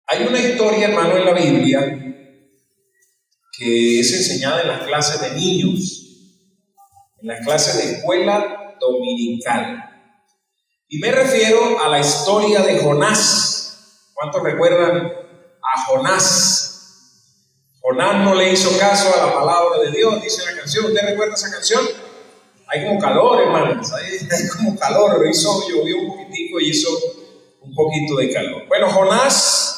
Hay una historia, hermano, en la Biblia que es enseñada en las clases de niños, en las clases de escuela dominical. Y me refiero a la historia de Jonás. ¿Cuántos recuerdan a Jonás? Jonás no le hizo caso a la palabra de Dios, dice la canción. ¿Usted recuerda esa canción? Hay como calor, hermanos, hay como calor. Llovió un poquitico y hizo un poquito de calor. Bueno, Jonás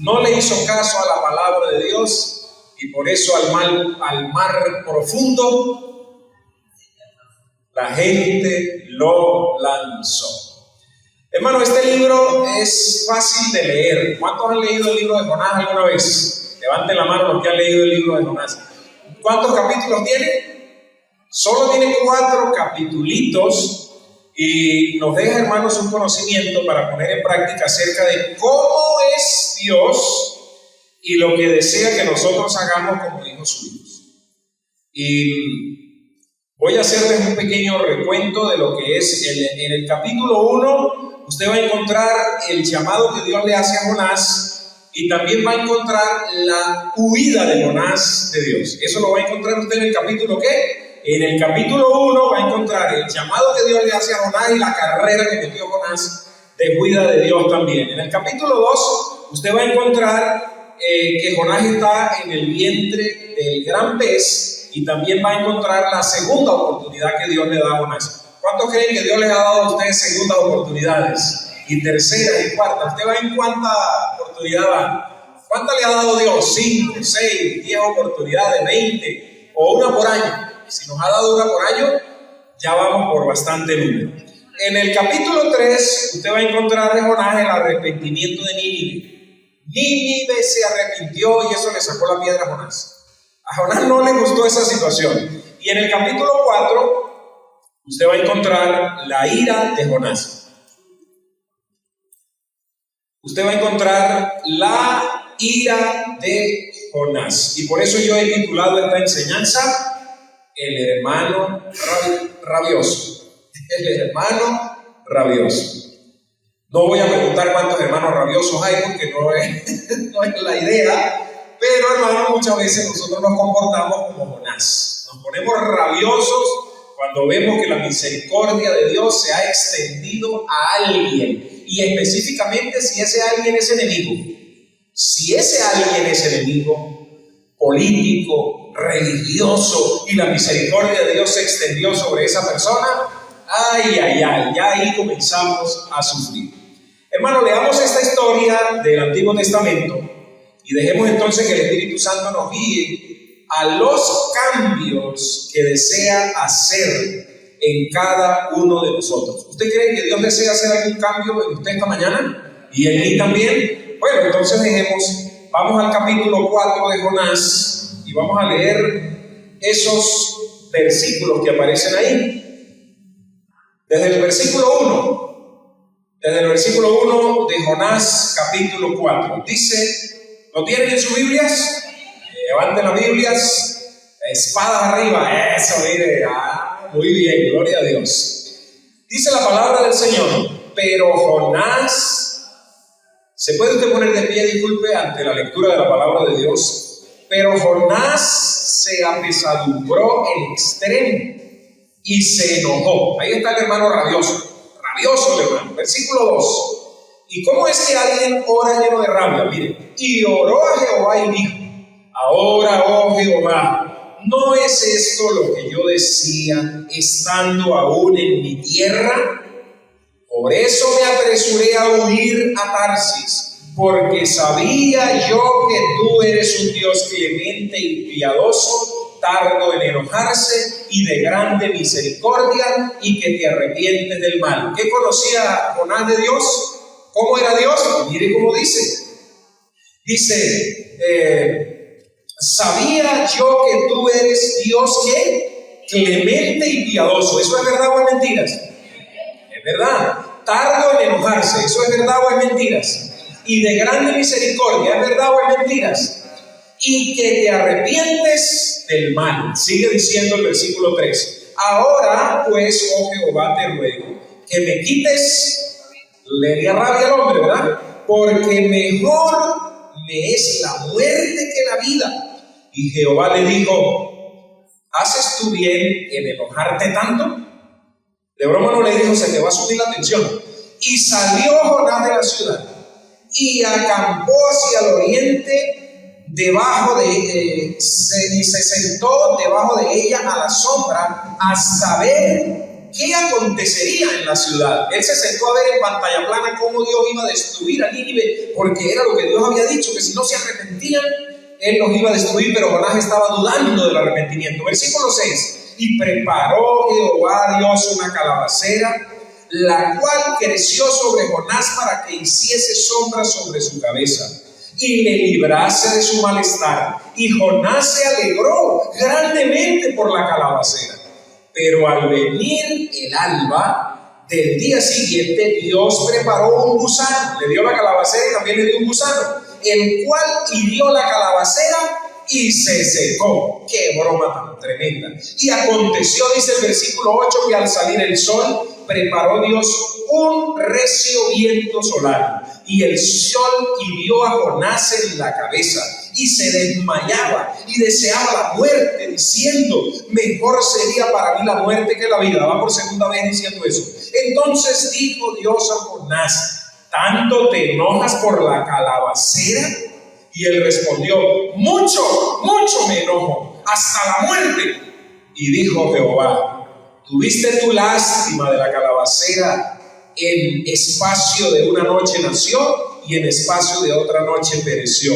no le hizo caso a la palabra de Dios y por eso al mar profundo la gente lo lanzó. Hermano, este libro es fácil de leer. ¿Cuántos han leído el libro de Jonás alguna vez? Levanten la mano los que han leído el libro de Jonás. ¿Cuántos capítulos tiene? Solo tiene 4 capitulitos y nos deja, hermanos, un conocimiento para poner en práctica acerca de cómo es Dios y lo que desea que nosotros hagamos como hijos suyos. Y voy a hacerles un pequeño recuento de lo que es. En el capítulo 1 usted va a encontrar el llamado que Dios le hace a Jonás y también va a encontrar la huida de Jonás de Dios. Eso lo va a encontrar usted en el capítulo ¿qué? En el capítulo 1 va a encontrar el llamado que Dios le hace a Jonás y la carrera que metió Jonás de huida de Dios también. En el capítulo 2 usted va a encontrar que Jonás está en el vientre del gran pez y también va a encontrar la segunda oportunidad que Dios le da a Jonás. ¿Cuántos creen que Dios les ha dado a ustedes segundas oportunidades? Y terceras y cuartas. ¿Usted va en cuánta oportunidad va? ¿Cuántas le ha dado Dios? 5, 6, 10 oportunidades, 20 o una por año. Y si nos ha dado una por año, ya vamos por bastante número. En el capítulo 3, usted va a encontrar de Jonás el arrepentimiento de Nínive. Nínive se arrepintió y eso le sacó la piedra a Jonás. A Jonás no le gustó esa situación. Y en el capítulo 4, usted va a encontrar la ira de Jonás. Usted va a encontrar la ira de Jonás. Y por eso yo he titulado esta enseñanza El hermano rabioso. El hermano rabioso. No voy a preguntar cuántos hermanos rabiosos hay porque no es la idea, pero hermanos, muchas veces nosotros nos comportamos como Jonás. Nos ponemos rabiosos cuando vemos que la misericordia de Dios se ha extendido a alguien y específicamente si ese alguien es enemigo. Si ese alguien es enemigo político, religioso y la misericordia de Dios se extendió sobre esa persona, ya ahí comenzamos a sufrir. Hermano, leamos esta historia del Antiguo Testamento y dejemos entonces que el Espíritu Santo nos guíe a los cambios que desea hacer en cada uno de nosotros. ¿Usted cree que Dios desea hacer algún cambio en usted esta mañana? ¿Y en mí también? Bueno, entonces vamos al capítulo 4 de Jonás y vamos a leer esos versículos que aparecen ahí. Desde el versículo 1 de Jonás, capítulo 4. Dice, ¿lo tienen en sus Biblias? Levanten las Biblias, espadas arriba, eso, mire, muy bien, gloria a Dios. Dice la palabra del Señor, pero Jonás, ¿se puede usted poner de pie, disculpe, ante la lectura de la palabra de Dios? Pero Jonás se apesadumbró en extremo y se enojó. Ahí está el hermano rabioso el hermano. Versículo 2. ¿Y cómo es que alguien ora lleno de rabia? Mire, y oró a Jehová y dijo, ahora, oh Jehová, ¿no es esto lo que yo decía estando aún en mi tierra? Por eso me apresuré a huir a Tarsis, porque sabía yo que tú eres un Dios clemente y piadoso, tardo en enojarse y de grande misericordia, y que te arrepientes del mal. ¿Qué conocía Jonás de Dios? ¿Cómo era Dios? Mire cómo dice. Dice, sabía yo que tú eres Dios ¿qué? Clemente y piadoso. ¿Eso es verdad o es mentiras? Es verdad. Tardo en enojarse. ¿Eso es verdad o es mentiras? Y de grande misericordia. ¿Es verdad o es mentiras? Y que te arrepientes del mal. Sigue diciendo el versículo 3. Ahora pues, oh Jehová, te ruego que me quites, le dio rabia al hombre, ¿verdad? porque mejor me es la muerte que la vida. Y Jehová le dijo: ¿haces tú bien en enojarte tanto? De broma no le dijo: se te va a subir la tensión. Y salió Jonás de la ciudad y acampó hacia el oriente y se sentó debajo de ella a la sombra hasta ver qué acontecería en la ciudad. Él se sentó a ver en pantalla plana cómo Dios iba a destruir a Nínive, porque era lo que Dios había dicho, que si no se arrepentían, Él los iba a destruir. Pero Jonás estaba dudando del arrepentimiento. Versículo 6: y preparó Jehová Dios una calabacera, la cual creció sobre Jonás para que hiciese sombra sobre su cabeza y le librase de su malestar. Y Jonás se alegró grandemente por la calabacera. Pero al venir el alba del día siguiente, Dios preparó un gusano. Le dio la calabacera y también le dio un gusano, el cual hirió la calabacera y se secó. ¡Qué broma tan tremenda! Y aconteció, dice el versículo 8, que al salir el sol, preparó Dios un recio viento solar, y el sol hirió a Jonás en la cabeza, y se desmayaba, y deseaba la muerte, diciendo: mejor sería para mí la muerte que la vida. Va por segunda vez diciendo eso. Entonces dijo Dios a Jonás: ¿tanto te enojas por la calabacera? Y él respondió: mucho, mucho me enojo, hasta la muerte. Y dijo Jehová: ¿tuviste tu lástima de la calabacera? En espacio de una noche nació, y en espacio de otra noche pereció.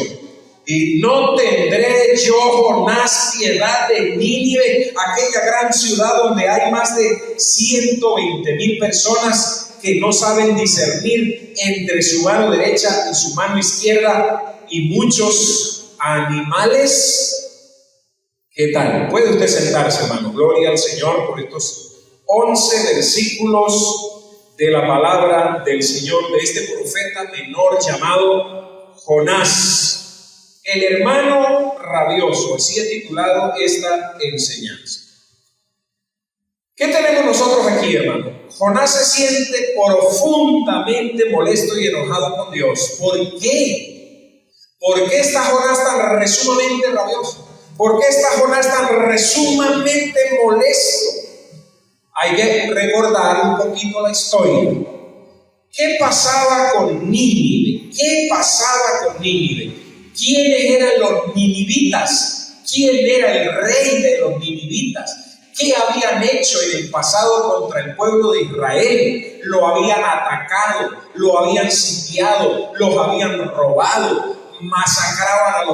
Y no tendré yo, Jonás, piedad de Nínive, aquella gran ciudad donde hay más de 120,000 personas que no saben discernir entre su mano derecha y su mano izquierda, y muchos animales. ¿Qué tal? Puede usted sentarse, hermano. Gloria al Señor por estos 11 versículos de la palabra del Señor, de este profeta menor llamado Jonás, el hermano rabioso. Así he titulado esta enseñanza. ¿Qué tenemos nosotros aquí, hermano? Jonás se siente profundamente molesto y enojado con Dios. ¿Por qué? ¿Por qué está Jonás tan sumamente rabioso? ¿Por qué está Jonás tan sumamente molesto? Hay que recordar un poquito la historia. ¿Qué pasaba con Nínive? ¿Qué pasaba con Nínive? ¿Quiénes eran los ninivitas? ¿Quién era el rey de los ninivitas? ¿Qué habían hecho en el pasado contra el pueblo de Israel? Lo habían atacado, lo habían sitiado, los habían robado, masacraban a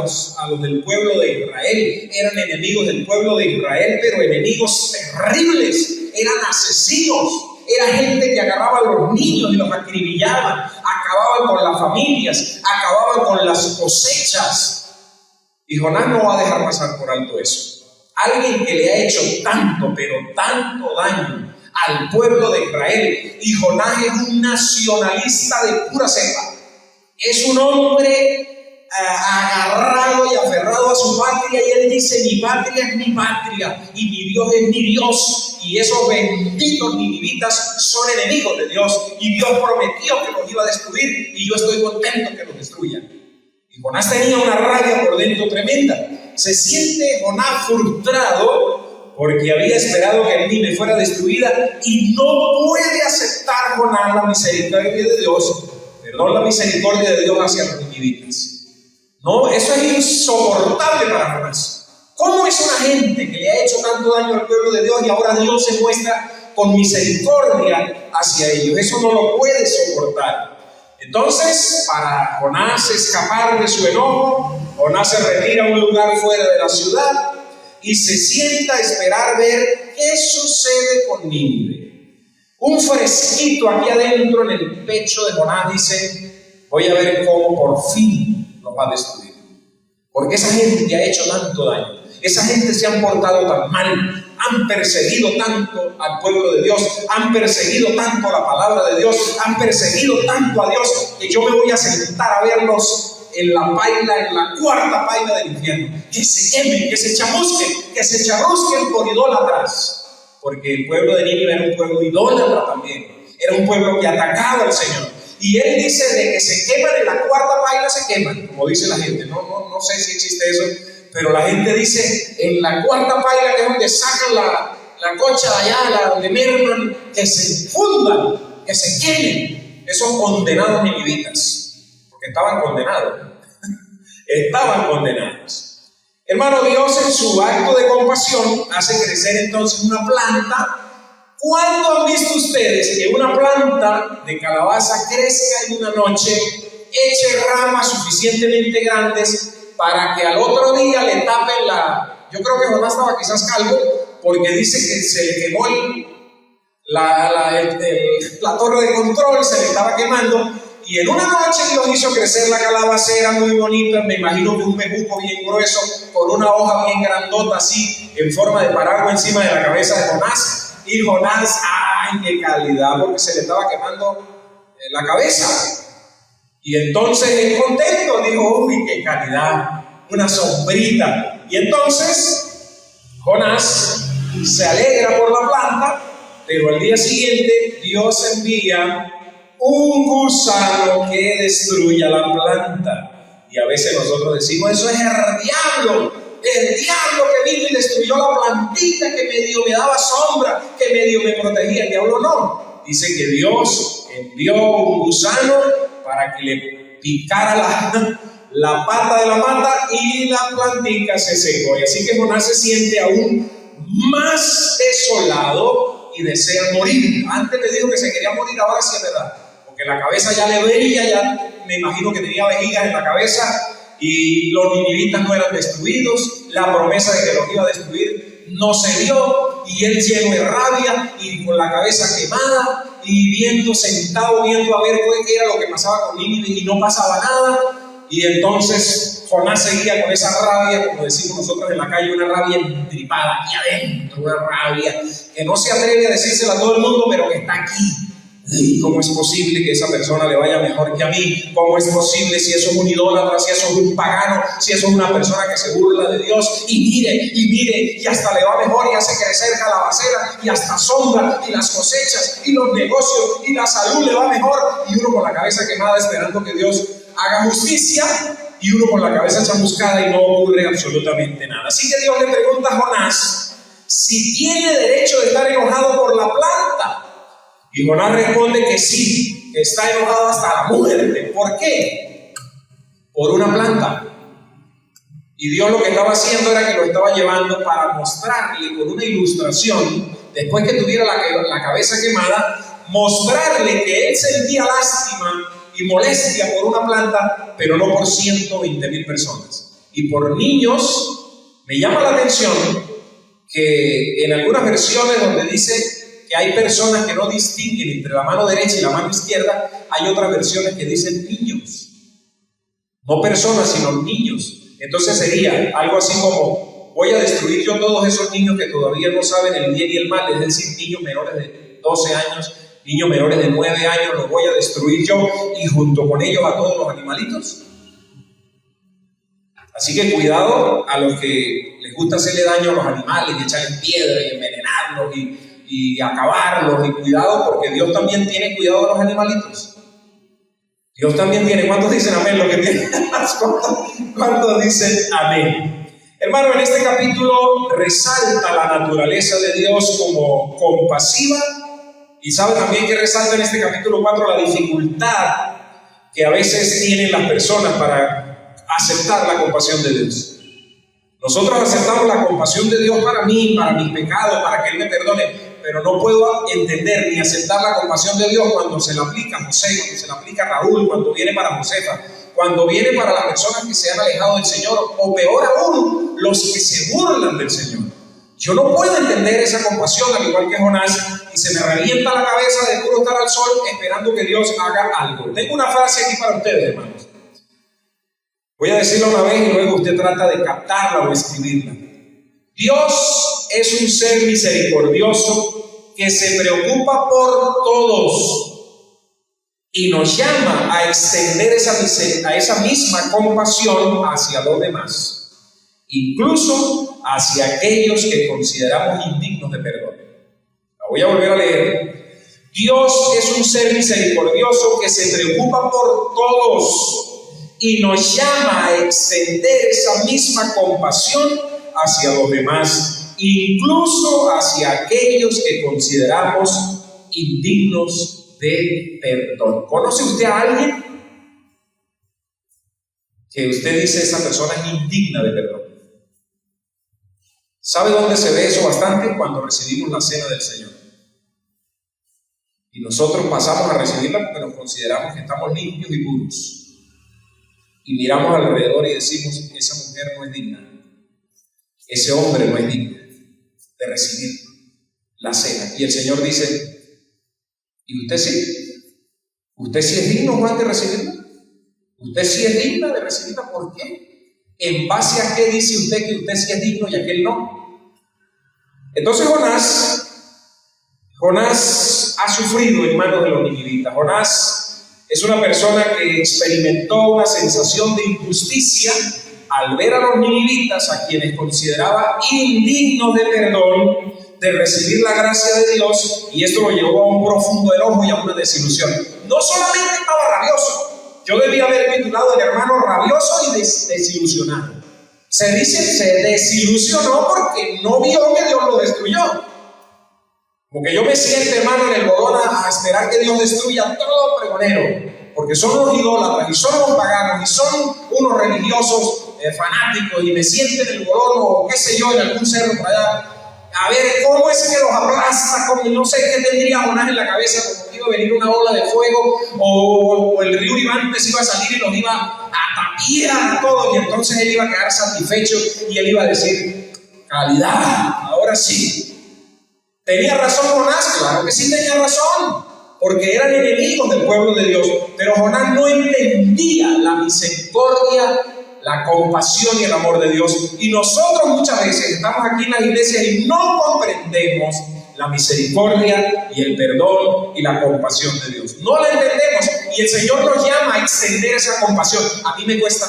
los del pueblo de Israel. Eran enemigos del pueblo de Israel, pero enemigos terribles. Eran asesinos, era gente que agarraba a los niños y los acribillaban, acababan con las familias, acababan con las cosechas. Y Jonás no va a dejar pasar por alto eso. Alguien que le ha hecho tanto, pero tanto daño al pueblo de Israel. Y Jonás es un nacionalista de pura cepa. Es un hombre agarrado y aferrado a su patria, y él dice: mi patria es mi patria y mi Dios es mi Dios. Y esos benditos ninivitas son enemigos de Dios, y Dios prometió que los iba a destruir, y yo estoy contento que los destruyan. Y Jonás tenía una rabia por dentro tremenda. Se siente Jonás frustrado porque había esperado que Nínive fuera destruida, y no puede aceptar Jonás la misericordia de Dios, la misericordia de Dios hacia los ninivitas. No, eso es insoportable para Jonás. ¿Cómo es una gente que le ha hecho tanto daño al pueblo de Dios y ahora Dios se muestra con misericordia hacia ellos? Eso no lo puede soportar. Entonces, para Jonás escapar de su enojo, Jonás se retira a un lugar fuera de la ciudad y se sienta a esperar ver qué sucede con Nínive. Un fresquito aquí adentro en el pecho de Jonás dice: voy a ver cómo por fin los va a destruir. Porque esa gente ha hecho tanto daño. Esa gente se han portado tan mal, han perseguido tanto al pueblo de Dios, han perseguido tanto la palabra de Dios, han perseguido tanto a Dios, que yo me voy a sentar a verlos en la cuarta paila del infierno. Que se quemen, que se charrusquen por idólatras. Porque el pueblo de Nínive era un pueblo idólatra también. Era un pueblo que atacaba al Señor. Y él dice de que se queman, en la cuarta paila se queman, como dice la gente. No sé si existe eso, pero la gente dice en la cuarta paila, que es donde sacan la concha de allá, donde merman, que se fundan, que se quemen esos condenados ninivitas, porque estaban condenados. Estaban condenados. Hermano, Dios en su acto de compasión hace crecer entonces una planta. ¿Cuándo han visto ustedes que una planta de calabaza crezca en una noche, eche ramas suficientemente grandes para que al otro día le tapen yo creo que Jonás estaba quizás calvo, porque dice que se le quemó la torre de control, se le estaba quemando, y en una noche Dios hizo crecer la calabacera muy bonita, me imagino que un bejuco bien grueso, con una hoja bien grandota así, en forma de paraguas encima de la cabeza de Jonás. Y Jonás, ¡ay, qué calidad! Porque se le estaba quemando la cabeza. Y entonces él contento dijo, ¡uy, qué calidad! Una sombrita. Y entonces Jonás se alegra por la planta, pero al día siguiente Dios envía un gusano que destruya la planta. Y a veces nosotros decimos, eso es el diablo que vino y destruyó la plantita que medio me daba sombra, que medio me protegía. El diablo no. Dice que Dios envió un gusano para que le picara la pata de la mata y la plantica se secó. Y así que Jonás se siente aún más desolado y desea morir. Antes le dijo que se quería morir, ahora sí es verdad, porque la cabeza ya le veía, ya me imagino que tenía vejigas en la cabeza. Y los ninivitas no eran destruidos, la promesa de que los iba a destruir no se dio, y él lleno de rabia y con la cabeza quemada y sentado viendo a ver qué era lo que pasaba con Nínive, y no pasaba nada. Y entonces Jonás seguía con esa rabia, como decimos nosotros en la calle, una rabia entripada aquí adentro, una rabia que no se atreve a decírsela a todo el mundo, pero que está aquí. ¿Cómo es posible que esa persona le vaya mejor que a mí? ¿Cómo es posible si eso es un idólatra, si eso es un pagano, si eso es una persona que se burla de Dios? Y mire, y hasta le va mejor y hace crecer calabacera y hasta sombra y las cosechas y los negocios y la salud le va mejor, y uno con la cabeza quemada esperando que Dios haga justicia, y uno con la cabeza chamuscada y no ocurre absolutamente nada. Así que Dios le pregunta a Jonás si tiene derecho de estar enojado por la planta. Y Jonás responde que sí, que está enojado hasta la muerte. ¿Por qué? Por una planta. Y Dios lo que estaba haciendo era que lo estaba llevando para mostrarle con una ilustración, después que tuviera la cabeza quemada, mostrarle que él sentía lástima y molestia por una planta, pero no por 120,000 personas. Y por niños, me llama la atención que en algunas versiones donde dice que hay personas que no distinguen entre la mano derecha y la mano izquierda, hay otras versiones que dicen niños. No personas, sino niños. Entonces sería algo así como, voy a destruir yo todos esos niños que todavía no saben el bien y el mal, es decir, niños menores de 12 años, niños menores de 9 años, los voy a destruir yo, y junto con ellos a todos los animalitos. Así que cuidado a los que les gusta hacerle daño a los animales, y echarles piedra y envenenarlos y acabarlos, y cuidado, porque Dios también tiene cuidado de los animalitos. Dios también tiene. ¿Cuántos dicen amén? Lo que tienen. ¿Cuántos dicen amén? Hermano, en este capítulo resalta la naturaleza de Dios como compasiva, y sabe también que resalta en este capítulo 4 la dificultad que a veces tienen las personas para aceptar la compasión de Dios. Nosotros aceptamos la compasión de Dios para mí, para mis pecados, para que Él me perdone, pero no puedo entender ni aceptar la compasión de Dios cuando se la aplica a José, cuando se la aplica a Raúl, cuando viene para Josefa, cuando viene para las personas que se han alejado del Señor, o peor aún, los que se burlan del Señor. Yo no puedo entender esa compasión, al igual que Jonás, y se me revienta la cabeza de puro estar al sol esperando que Dios haga algo. Tengo una frase aquí para ustedes, hermanos. Voy a decirla una vez y luego usted trata de captarla o escribirla. Dios es un ser misericordioso que se preocupa por todos y nos llama a extender esa misma compasión hacia los demás, incluso hacia aquellos que consideramos indignos de perdón. La voy a volver a leer. Dios es un ser misericordioso que se preocupa por todos y nos llama a extender esa misma compasión hacia los demás, incluso hacia aquellos que consideramos indignos de perdón. ¿Conoce usted a alguien que usted dice esa persona es indigna de perdón? ¿Sabe dónde se ve eso bastante? Cuando recibimos la cena del Señor. Y nosotros pasamos a recibirla porque nos consideramos que estamos limpios y puros. Y miramos alrededor y decimos, esa mujer no es digna, ese hombre no es digno de recibir la cena. Y el Señor dice, ¿y usted sí? ¿Usted sí es digno, Juan, de recibirla? ¿Usted sí es digna de recibirla? ¿Por qué? ¿En base a qué dice usted que usted sí es digno y aquel no? Entonces Jonás ha sufrido en manos de los ninivitas. Jonás es una persona que experimentó una sensación de injusticia al ver a los ninivitas, a quienes consideraba indignos de perdón, de recibir la gracia de Dios, y esto lo llevó a un profundo enojo y a una desilusión. No solamente estaba rabioso, yo debía haber titulado el hermano rabioso y desilusionado. Se dice, se desilusionó porque no vio que Dios lo destruyó. Porque yo me siento, hermano, en el bodón a esperar que Dios destruya a todo pregonero, porque son unos idólatras y son unos paganos y son unos religiosos fanáticos, y me siento en el bodón o qué sé yo, en algún cerro por allá, a ver cómo es que los aplasta, como no sé qué tendría Jonás en la cabeza, como que iba a venir una ola de fuego, o el río Ibantes iba a salir y los iba a tapiar todo, y entonces él iba a quedar satisfecho y él iba a decir, calidad, ahora sí. ¿Tenía razón Jonás? Claro que sí tenía razón, porque eran enemigos del pueblo de Dios, pero Jonás no entendía la misericordia, la compasión y el amor de Dios. Y nosotros muchas veces estamos aquí en la iglesia y no comprendemos la misericordia y el perdón y la compasión de Dios. No la entendemos, y el Señor nos llama a extender esa compasión. A mí me cuesta,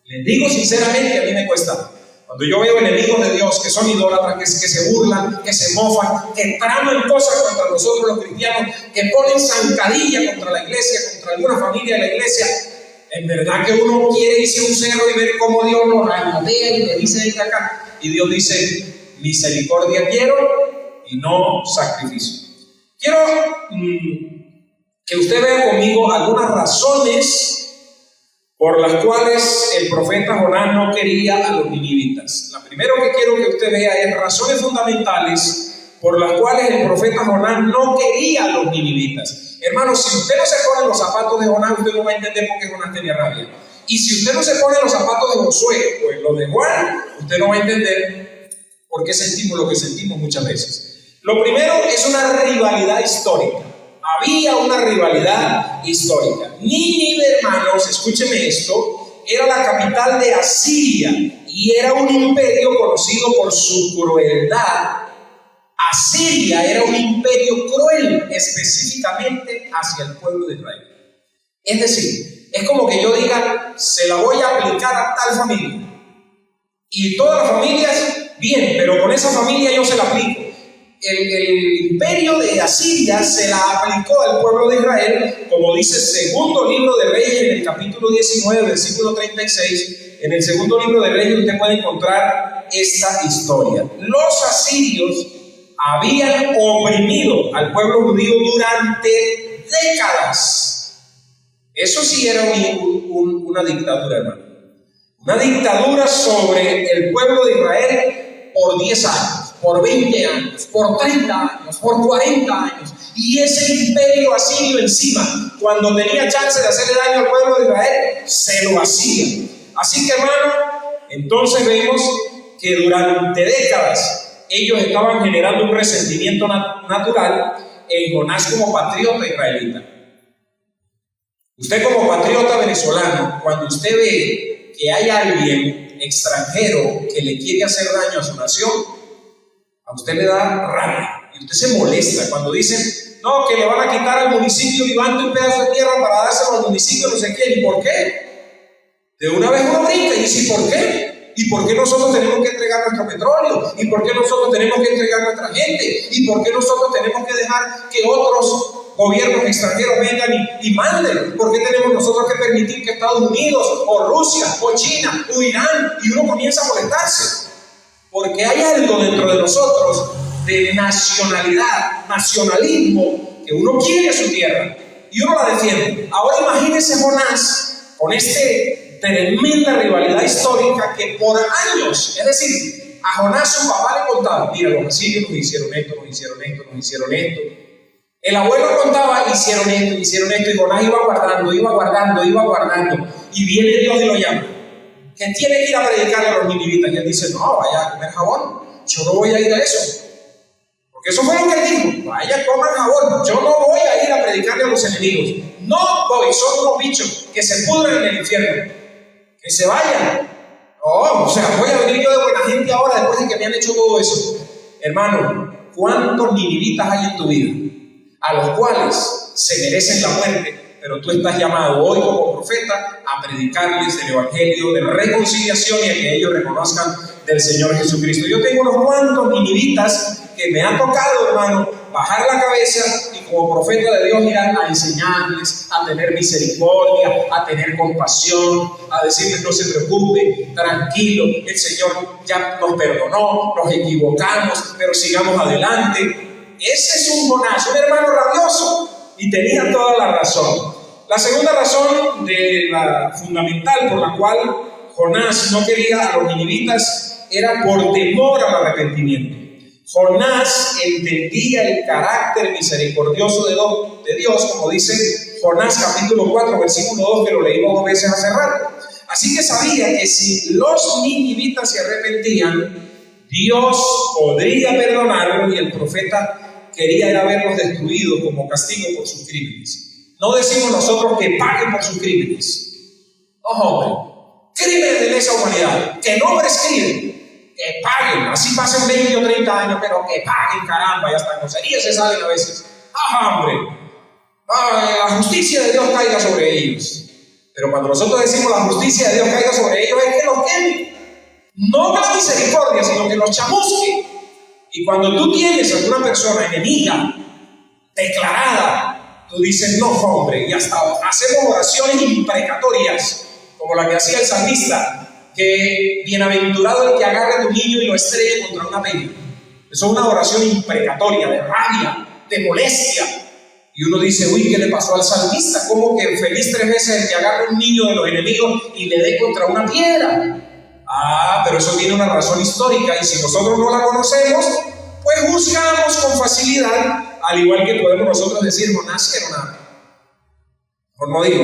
les digo sinceramente, a mí me cuesta. Cuando yo veo enemigos de Dios que son idólatras, que se burlan, que se mofan, que traman cosas contra nosotros los cristianos, que ponen zancadilla contra la iglesia, contra alguna familia de la iglesia, en verdad que uno quiere irse a un cerro y ver cómo Dios nos regatea y le dice desde acá. Y Dios dice, misericordia quiero y no sacrificio. Quiero que usted vea conmigo algunas razones por las cuales el profeta Jonás no quería a los ninivitas. La primera que quiero que usted vea es razones fundamentales por las cuales el profeta Jonás no quería a los ninivitas. Hermanos, si usted no se pone en los zapatos de Jonás, usted no va a entender por qué Jonás tenía rabia. Y si usted no se pone en los zapatos de Josué o en los de Juan, usted no va a entender por qué sentimos lo que sentimos muchas veces. Lo primero es una rivalidad histórica. Había una rivalidad histórica. Nínive, hermanos, escúcheme esto, era la capital de Asiria y era un imperio conocido por su crueldad. Asiria era un imperio cruel, específicamente hacia el pueblo de Israel. Es decir, es como que yo diga, se la voy a aplicar a tal familia. Y todas las familias, bien, pero con esa familia yo se la aplico. El imperio de Asiria se la aplicó al pueblo de Israel, como dice el segundo libro de Reyes en el capítulo 19, versículo 36. En el segundo libro de Reyes usted puede encontrar esta historia. Los asirios habían oprimido al pueblo judío durante décadas. Eso sí era una dictadura, hermano. Una dictadura sobre el pueblo de Israel por 10 años. Por 20 años, por 30 años, por 40 años. Y ese imperio asirio encima, cuando tenía chance de hacerle daño al pueblo de Israel, se lo hacía. Así que, hermano, entonces vemos que durante décadas ellos estaban generando un resentimiento natural en Jonás como patriota israelita. Usted como patriota venezolano, cuando usted ve que hay alguien extranjero que le quiere hacer daño a su nación, a usted le da rabia y usted se molesta cuando dicen, no, que le van a quitar al municipio Vivante un pedazo de tierra para dárselo al municipio no sé quién. ¿Y por qué? De una vez uno brinca y dice, ¿y por qué? ¿Y por qué nosotros tenemos que entregar nuestro petróleo? ¿Y por qué nosotros tenemos que entregar nuestra gente? ¿Y por qué nosotros tenemos que dejar que otros gobiernos extranjeros vengan y manden? ¿Por qué tenemos nosotros que permitir que Estados Unidos o Rusia o China o Irán? Y uno comienza a molestarse. Porque hay algo dentro de nosotros de nacionalidad, nacionalismo, que uno quiere su tierra y uno la defiende. Ahora imagínense Jonás con tremenda rivalidad histórica que por años, es decir, a Jonás su papá le contaba: mira, los asirios nos hicieron esto, nos hicieron esto, nos hicieron esto. El abuelo contaba: hicieron esto, y Jonás iba guardando, y viene Dios y lo llama, que tiene que ir a predicar a los ninivitas, y él dice: no, vaya a comer jabón, yo no voy a ir a eso. Porque eso fue lo que él dijo: vaya, coman jabón, yo no voy a ir a predicarle a los enemigos. No voy, son unos bichos que se pudran en el infierno, que se vayan. O sea, voy a venir yo de buena gente ahora después de que me han hecho todo eso. Hermano, ¿cuántos ninivitas hay en tu vida a los cuales se merecen la muerte, pero tú estás llamado hoy como profeta a predicarles el evangelio de reconciliación y a que ellos reconozcan del Señor Jesucristo? Yo tengo unos cuantos ninivitas que me ha tocado, hermano, bajar la cabeza y como profeta de Dios ir a enseñarles a tener misericordia, a tener compasión, a decirles: no se preocupe, tranquilo, el Señor ya nos perdonó, nos equivocamos, pero sigamos adelante. Ese es un Jonás, un hermano rabioso, y tenía toda la razón. La segunda razón fundamental por la cual Jonás no quería a los ninivitas era por temor al arrepentimiento. Jonás entendía el carácter misericordioso de Dios, como dice Jonás capítulo 4, versículo 2, que lo leímos 2 veces hace rato. Así que sabía que si los ninivitas se arrepentían, Dios podría perdonarlos, y el profeta quería era verlos destruidos como castigo por sus crímenes. No decimos nosotros que paguen por sus crímenes. No, hombre. Crímenes de lesa humanidad, que no prescriben, que paguen, así pasen 20 o 30 años, pero que paguen, caramba, y hasta groserías se salen a veces. Hombre, la justicia de Dios caiga sobre ellos. Pero cuando nosotros decimos la justicia de Dios caiga sobre ellos, es que los queme. No con la misericordia, sino que los chamusque. Y cuando tú tienes a una persona enemiga, declarada, tú dices: no, hombre, y hasta hacemos oraciones imprecatorias, como la que hacía el salmista, que bienaventurado el que agarre a tu niño y lo estrelle contra una peña. Eso es una oración imprecatoria, de rabia, de molestia. Y uno dice: uy, ¿qué le pasó al salmista? ¿Cómo que feliz 3 veces el que agarre a un niño de los enemigos y le dé contra una piedra? Pero eso tiene una razón histórica, y si nosotros no la conocemos, pues juzgamos con facilidad, al igual que podemos nosotros decir: Jonás era nada. Por no digo.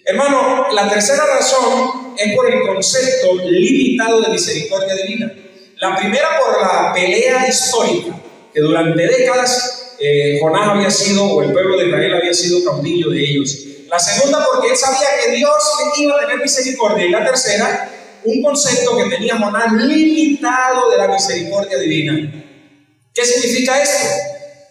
Hermano, la tercera razón es por el concepto limitado de misericordia divina. La primera, por la pelea histórica, que durante décadas Jonás había sido, o el pueblo de Israel había sido caudillo de ellos. La segunda, porque él sabía que Dios le iba a tener misericordia. Y la tercera, un concepto que tenía Jonás limitado de la misericordia divina. ¿Qué significa esto?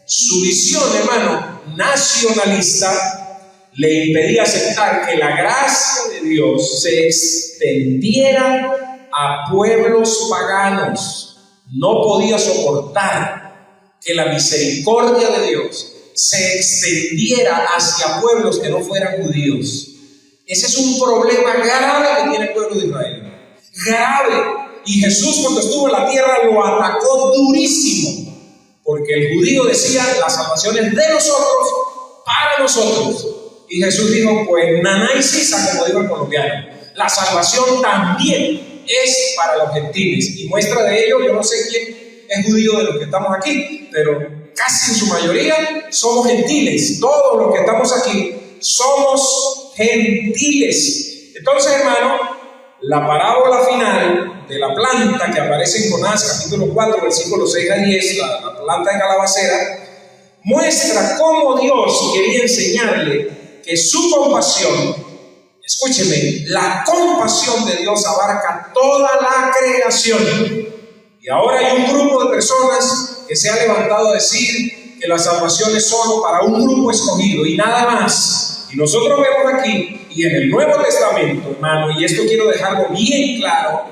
Su visión, hermano, nacionalista, le impedía aceptar que la gracia de Dios se extendiera a pueblos paganos. No podía soportar que la misericordia de Dios se extendiera hacia pueblos que no fueran judíos. Ese es un problema grave que tiene el pueblo de Israel. Grave. Y Jesús, cuando estuvo en la tierra, lo atacó durísimo, porque el judío decía: la salvación es de nosotros, para nosotros. Y Jesús dijo: pues naná y sisa, como dijo el colombiano, la salvación también es para los gentiles. Y muestra de ello, yo no sé quién es judío de los que estamos aquí, pero casi en su mayoría somos gentiles. Todos los que estamos aquí somos gentiles. Entonces, hermano, la parábola final de la planta que aparece en Jonás capítulo 4, versículos 6 a 10, la planta de calabacera, muestra cómo Dios quería enseñarle que su compasión, escúcheme, la compasión de Dios abarca toda la creación. Y ahora hay un grupo de personas que se ha levantado a decir que la salvación es solo para un grupo escogido y nada más. Y nosotros vemos aquí y en el Nuevo Testamento, hermano, y esto quiero dejarlo bien claro,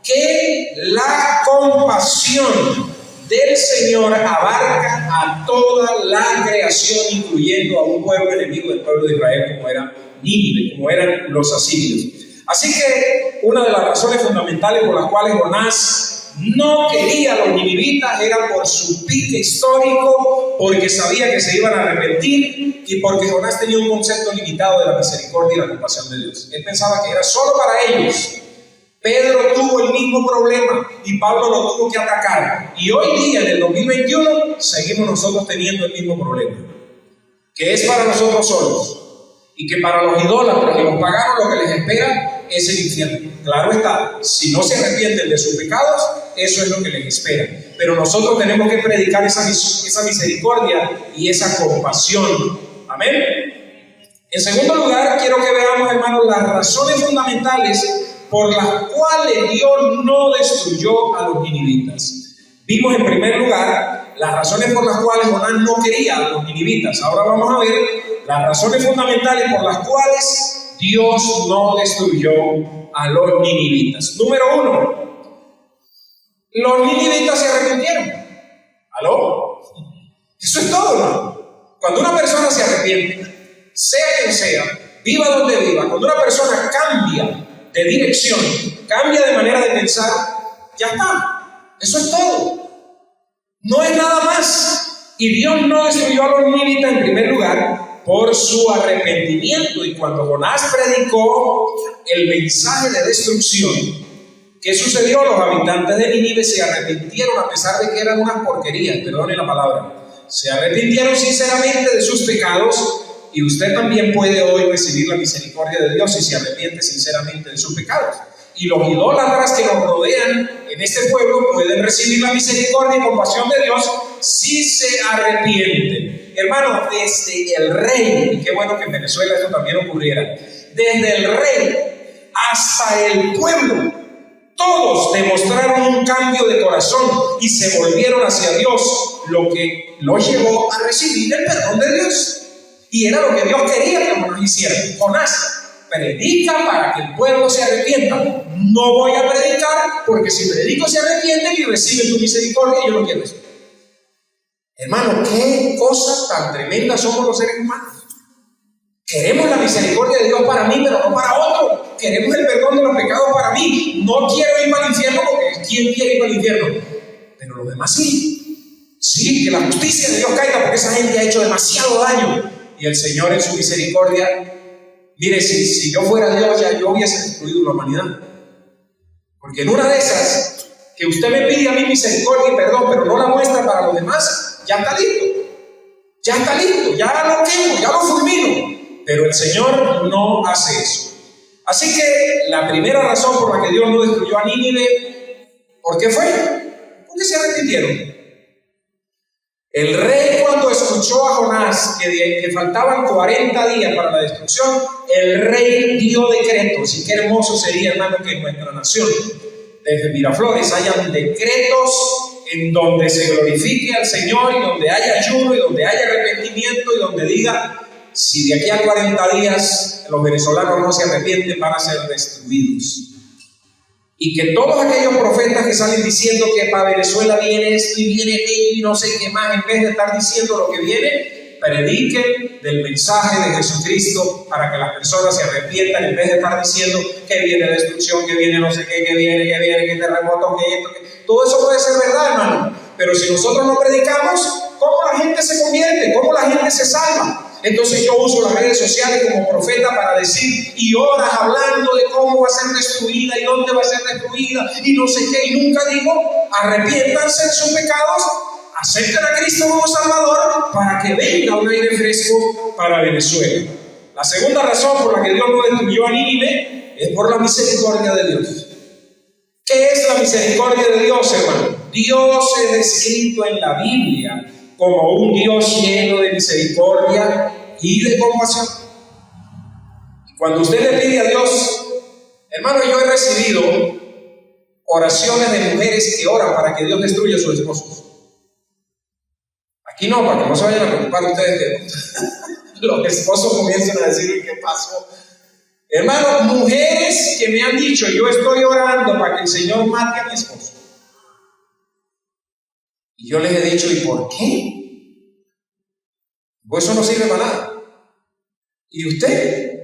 que la compasión del Señor abarca a toda la creación, incluyendo a un pueblo enemigo del pueblo de Israel, como era Nínive, como eran los asirios. Así que una de las razones fundamentales por las cuales Jonás no quería a los ninivitas era por su pique histórico, porque sabía que se iban a arrepentir y porque Jonás tenía un concepto limitado de la misericordia y la compasión de Dios. Él pensaba que era solo para ellos. Pedro tuvo el mismo problema y Pablo lo tuvo que atacar. Y hoy día, en el 2021, seguimos nosotros teniendo el mismo problema, que es para nosotros solos. Y que para los idólatras y los paganos lo que les espera es el infierno. Claro está, si no se arrepienten de sus pecados, eso es lo que les espera. Pero nosotros tenemos que predicar esa misericordia y esa compasión. Amén. En segundo lugar, quiero que veamos, hermanos, las razones fundamentales por las cuales Dios no destruyó a los ninivitas. Vimos en primer lugar las razones por las cuales Jonás no quería a los ninivitas. Ahora vamos a ver las razones fundamentales por las cuales Dios no destruyó a los ninivitas. Número 1, los ninivitas se arrepintieron. ¿Aló? Eso es todo, ¿no? Cuando una persona se arrepiente, sea quien sea, viva donde viva, cuando una persona cambia de dirección, cambia de manera de pensar, ya está. Eso es todo. No es nada más. Y Dios no destruyó a los ninivitas en primer lugar por su arrepentimiento. Y cuando Jonás predicó el mensaje de destrucción, ¿qué sucedió? Los habitantes de Nínive se arrepintieron a pesar de que eran unas porquerías, perdone la palabra. Se arrepintieron sinceramente de sus pecados. Y usted también puede hoy recibir la misericordia de Dios si se arrepiente sinceramente de sus pecados. Y los idólatras que nos rodean en este pueblo pueden recibir la misericordia y compasión de Dios si se arrepienten. Hermano, desde el rey, y qué bueno que en Venezuela esto también ocurriera, desde el rey hasta el pueblo, todos demostraron un cambio de corazón y se volvieron hacia Dios, lo que los llevó a recibir el perdón de Dios. Y era lo que Dios quería que Jonás hiciera. Jonás, predica para que el pueblo se arrepienta. No voy a predicar porque si predico se arrepienten y reciben tu misericordia y yo no quiero eso. Hermano, qué cosa tan tremenda somos los seres humanos. Queremos la misericordia de Dios para mí, pero no para otro. Queremos el perdón de los pecados para mí. No quiero ir para el infierno porque ¿quién quiere ir para el infierno? Pero los demás sí. Sí, que la justicia de Dios caiga porque esa gente ha hecho demasiado daño. Y el Señor en su misericordia, mire, si yo fuera Dios ya yo hubiese destruido la humanidad. Porque en una de esas, que usted me pide a mí misericordia y perdón, pero no la muestra para los demás, ya está listo. Ya está listo, ya lo quemo, ya lo fulmino. Pero el Señor no hace eso. Así que la primera razón por la que Dios no destruyó a Nínive, ¿por qué fue? Porque se arrepintieron. El rey, cuando escuchó a Jonás que faltaban 40 días para la destrucción, el rey dio decretos. Y qué hermoso sería, hermano, que en nuestra nación, desde Miraflores, hayan decretos en donde se glorifique al Señor y donde haya ayuno y donde haya arrepentimiento y donde diga, si de aquí a 40 días los venezolanos no se arrepienten, van a ser destruidos. Y que todos aquellos profetas que salen diciendo que para Venezuela viene esto y viene aquello y no sé qué más, en vez de estar diciendo lo que viene, prediquen del mensaje de Jesucristo para que las personas se arrepientan, en vez de estar diciendo que viene destrucción, que viene no sé qué, que viene, que terremoto, que esto, que... Todo eso puede ser verdad, hermano. Pero si nosotros no predicamos, ¿cómo la gente se convierte? ¿Cómo la gente se salva? Entonces yo uso las redes sociales como profeta para decir y horas hablando de cómo va a ser destruida y dónde va a ser destruida y no sé qué, y nunca digo arrepiéntanse de sus pecados, acepten a Cristo como Salvador para que venga un aire fresco para Venezuela. La segunda razón por la que Dios no destruyó a Nínive es por la misericordia de Dios. ¿Qué es la misericordia de Dios, hermano? Dios es descrito en la Biblia como un Dios lleno de misericordia y de compasión. Y cuando usted le pide a Dios, hermano, yo he recibido oraciones de mujeres que oran para que Dios destruya a sus esposos. Aquí no, para que no se vayan a preocupar ustedes que los esposos comiencen a decir ¿qué pasó? Hermanos, mujeres que me han dicho, yo estoy orando para que el Señor mate a mi esposo. Y yo les he dicho, ¿y por qué? Pues eso no sirve para nada. ¿Y usted?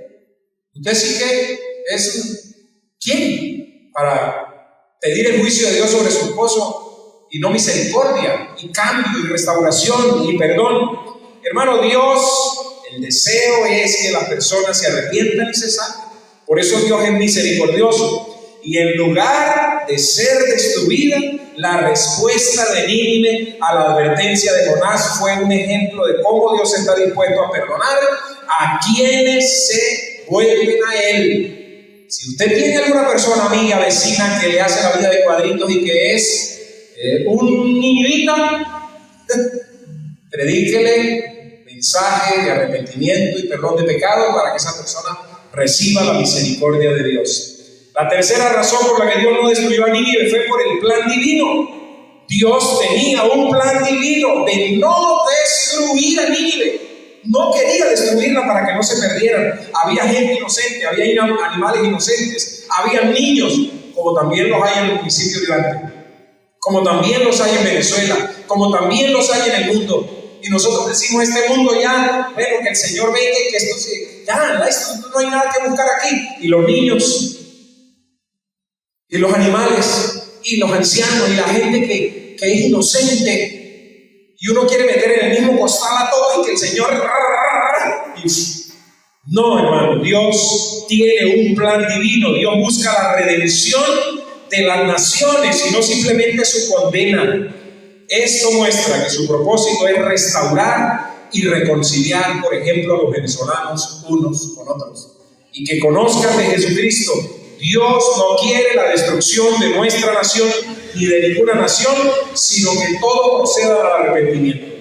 ¿Usted sí que es quién para pedir el juicio de Dios sobre su esposo y no misericordia y cambio y restauración y perdón? Hermano, Dios, el deseo es que las personas se arrepientan y se salven. Por eso Dios es misericordioso. Y en lugar de ser destruida, la respuesta de Nínive a la advertencia de Jonás fue un ejemplo de cómo Dios está dispuesto a perdonar a quienes se vuelven a Él. Si usted tiene alguna persona, amiga, vecina, que le hace la vida de cuadritos y que es un ninivita, predíquele mensaje de arrepentimiento y perdón de pecado para que esa persona reciba la misericordia de Dios. La tercera razón por la que Dios no destruyó a Nínive fue por el plan divino. Dios tenía un plan divino de no destruir a Nínive. No quería destruirla para que no se perdieran. Había gente inocente, había animales inocentes, había niños, como también los hay en el municipio de Orlando, como también los hay en Venezuela, como también los hay en el mundo. Y nosotros decimos, este mundo ya, bueno, que el Señor venga y que esto se... Ya, esto no hay nada que buscar aquí. Y los niños, y los animales, y los ancianos, y la gente que es inocente, y uno quiere meter en el mismo costal a todos y que el Señor... No, hermano, Dios tiene un plan divino. Dios busca la redención de las naciones y no simplemente su condena. Esto muestra que su propósito es restaurar y reconciliar, por ejemplo, a los venezolanos unos con otros, y que conozcan de Jesucristo. Dios no quiere la destrucción de nuestra nación ni de ninguna nación, sino que todo proceda al arrepentimiento.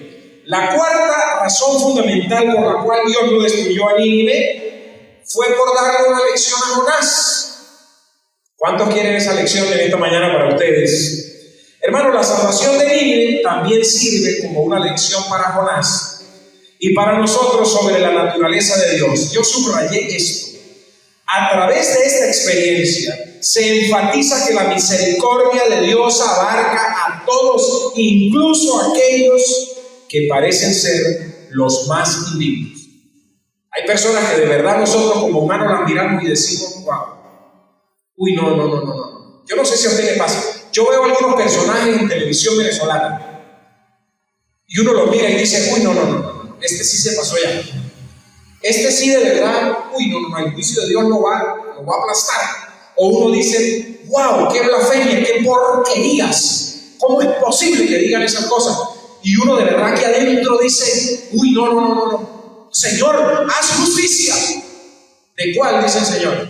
La cuarta razón fundamental por la cual Dios no destruyó a Nínive fue por darle una lección a Jonás. ¿Cuántos quieren esa lección en esta mañana para ustedes? Hermano, la salvación de Nínive también sirve como una lección para Jonás y para nosotros sobre la naturaleza de Dios. Yo subrayé esto. A través de esta experiencia se enfatiza que la misericordia de Dios abarca a todos, incluso a aquellos que parecen ser los más indignos. Hay personas que de verdad nosotros como humanos las miramos y decimos, wow, uy, no. Yo no sé si a usted le pasa. Yo veo algunos personajes en televisión venezolana y uno los mira y dice, uy, no, este sí se pasó ya. Este sí de verdad, uy, no, el juicio de Dios lo va a aplastar. O uno dice, wow, qué blasfemia, qué porquerías. ¿Cómo es posible que digan esas cosas? Y uno de verdad que adentro dice, uy, no. Señor, haz justicia. ¿De cuál? Dice el Señor.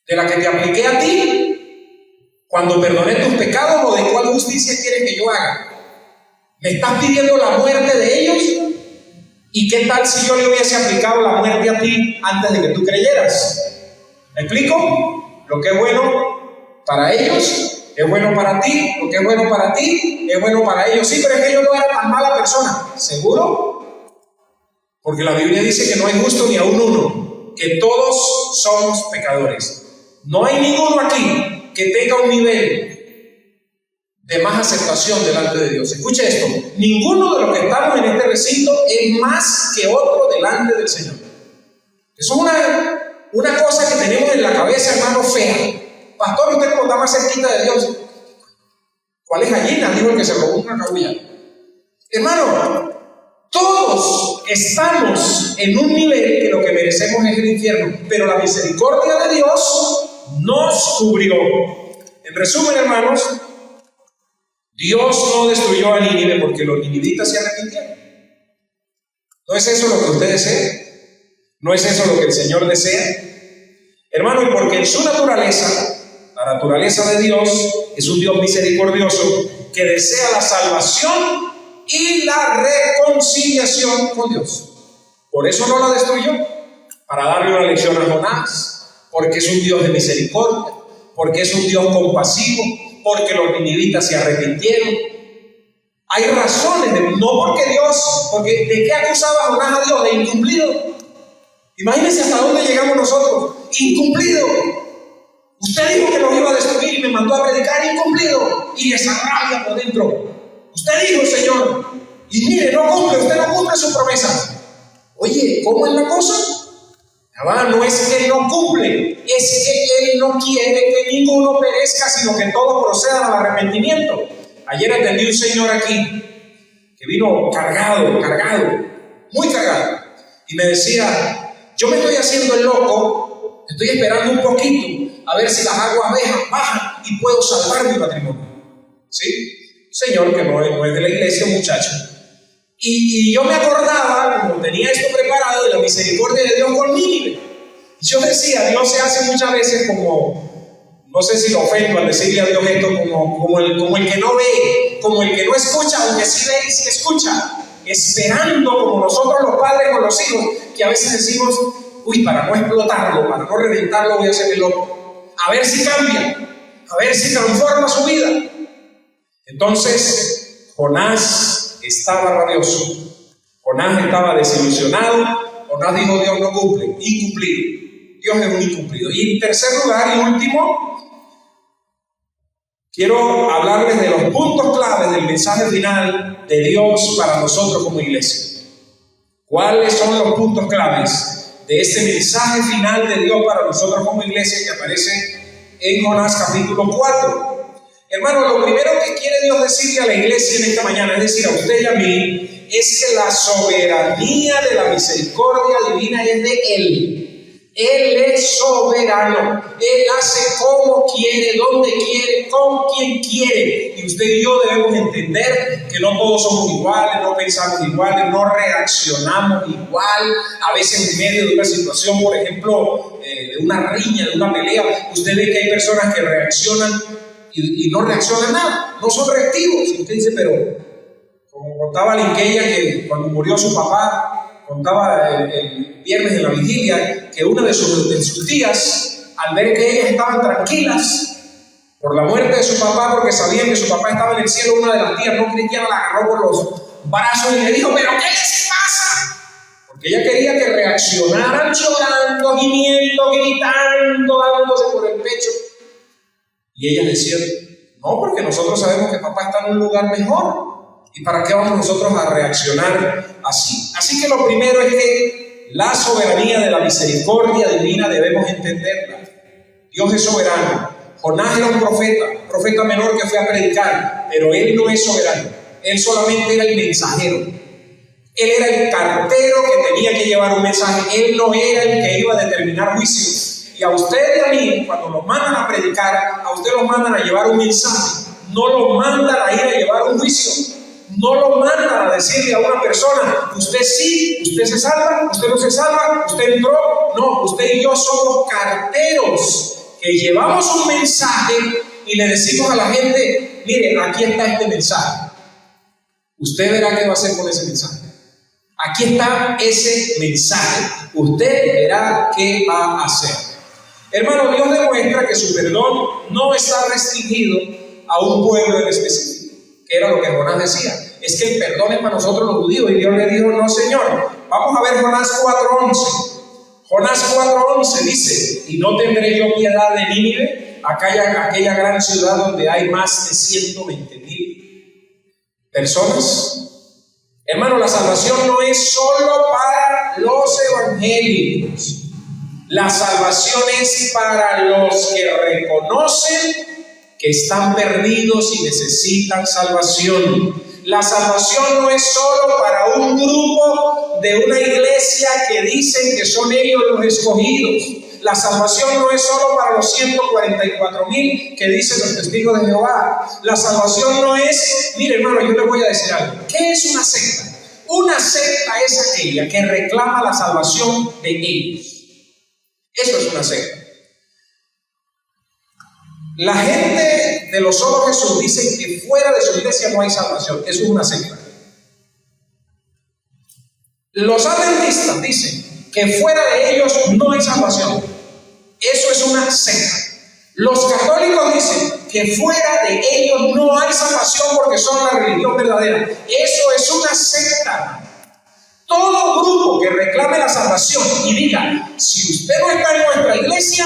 ¿De la que te apliqué a ti cuando perdoné tus pecados, o de cuál justicia quieres que yo haga? ¿Me estás pidiendo la muerte de ellos? ¿Y qué tal si yo le hubiese aplicado la muerte a ti antes de que tú creyeras? ¿Me explico? Lo que es bueno para ellos es bueno para ti, lo que es bueno para ti es bueno para ellos. Sí, pero es que yo no era tan mala persona. ¿Seguro? Porque la Biblia dice que no hay justo ni aún uno, que todos somos pecadores. No hay ninguno aquí que tenga un nivel de más aceptación delante de Dios. Escuche esto, ninguno de los que estamos en este recinto es más que otro delante del Señor. Eso es una cosa que tenemos en la cabeza, hermano, fea. Pastor, usted como está más cerquita de Dios. ¿Cuál es gallina? Dijo el que se robó una cabulla. Hermano, todos estamos en un nivel que lo que merecemos es el infierno, pero la misericordia de Dios nos cubrió. En resumen, hermanos, Dios no destruyó a Nínive porque los ninivitas se arrepintieron. ¿No es eso lo que usted desea? ¿No es eso lo que el Señor desea? Hermano, y porque en su naturaleza, la naturaleza de Dios es un Dios misericordioso que desea la salvación y la reconciliación con Dios. Por eso no la destruyó, para darle una lección a Jonás, porque es un Dios de misericordia, porque es un Dios compasivo, porque los ninivitas se arrepintieron. Hay razones, no porque Dios, porque ¿de qué acusaba a Jonás a Dios? De incumplido. Imagínense hasta dónde llegamos nosotros. Incumplido. Usted dijo que nos iba a destruir y me mandó a predicar. Incumplido. Y esa rabia por dentro. Usted dijo, Señor, y mire, no cumple, usted no cumple su promesa. Oye, ¿cómo es la cosa? No es que Él no cumple, es que Él no quiere que ninguno perezca, sino que todos procedan al arrepentimiento. Ayer atendí un señor aquí que vino cargado, muy cargado, y me decía: yo me estoy haciendo el loco, estoy esperando un poquito a ver si las aguas bajan y puedo salvar mi matrimonio. ¿Sí? Señor que no es de la iglesia, muchacho. Y yo me acordaba, como tenía esto preparado, de la misericordia de Dios con Nínive. Yo decía, Dios se hace muchas veces como, no sé si lo ofendo al decirle a Dios esto, como el que no ve, como el que no escucha, aunque sí ve y sí escucha, esperando como nosotros los padres con los hijos, que a veces decimos: uy, para no explotarlo, para no reventarlo, voy a hacer el loco, a ver si cambia, a ver si transforma su vida. Entonces Jonás estaba rabioso, Jonás estaba desilusionado. Jonás dijo: Dios no cumple, incumplido. Dios es un incumplido. Y en tercer lugar y último, quiero hablarles de los puntos claves del mensaje final de Dios para nosotros como iglesia. ¿Cuáles son los puntos claves de este mensaje final de Dios para nosotros como iglesia que aparece en Jonás capítulo 4? Hermano, lo primero que quiere Dios decirle a la iglesia en esta mañana, es decir, a usted y a mí, es que la soberanía de la misericordia divina es de Él. Él es soberano. Él hace como quiere, donde quiere, con quien quiere. Y usted y yo debemos entender que no todos somos iguales, no pensamos iguales, no reaccionamos igual. A veces en medio de una situación, por ejemplo, de una riña, de una pelea, usted ve que hay personas que reaccionan y no reaccionan nada, no son reactivos. Y usted dice: pero como contaba Linqueya, que cuando murió su papá, contaba el viernes en la vigilia, que una de sus tías, al ver que ellas estaban tranquilas por la muerte de su papá, porque sabían que su papá estaba en el cielo, una de las tías no cristianas la agarró por los brazos y le dijo: pero ¿qué les pasa? Porque ella quería que reaccionaran llorando, gimiendo, gritando, dándose por el pecho. Y ella decía: no, porque nosotros sabemos que papá está en un lugar mejor. ¿Y para qué vamos nosotros a reaccionar así? Así que lo primero es que la soberanía de la misericordia divina debemos entenderla. Dios es soberano. Jonás era un profeta menor que fue a predicar, pero él no es soberano. Él solamente era el mensajero. Él era el cartero que tenía que llevar un mensaje. Él no era el que iba a determinar juicios. Y a usted y a mí, cuando los mandan a predicar, a usted los mandan a llevar un mensaje. No lo mandan a ir a llevar un juicio. No lo mandan a decirle a una persona: usted sí, usted se salva, usted no se salva, usted entró. No, usted y yo somos carteros que llevamos un mensaje y le decimos a la gente: mire, aquí está este mensaje. Usted verá qué va a hacer con ese mensaje. Aquí está ese mensaje. Usted verá qué va a hacer. Hermano, Dios demuestra que su perdón no está restringido a un pueblo en específico, que era lo que Jonás decía. Es que el perdón es para nosotros los judíos. Y Dios le dijo: no, Señor. Vamos a ver Jonás 4:11. Jonás 4:11 dice: y no tendré yo piedad de Nínive, aquella gran ciudad donde hay más de 120,000 personas. Hermano, la salvación no es solo para los evangélicos. La salvación es para los que reconocen que están perdidos y necesitan salvación. La salvación no es solo para un grupo de una iglesia que dicen que son ellos los escogidos. La salvación no es solo para los 144,000 que dicen los testigos de Jehová. La salvación no es, mire hermano, yo le voy a decir algo. ¿Qué es una secta? Una secta es aquella que reclama la salvación de ellos. Eso es una secta. La gente de los solo Jesús dicen que fuera de su iglesia no hay salvación. Eso es una secta. Los adventistas dicen que fuera de ellos no hay salvación. Eso es una secta. Los católicos dicen que fuera de ellos no hay salvación porque son la religión verdadera. Eso es una secta. Todo grupo que reclame la salvación y diga, si usted no está en nuestra iglesia,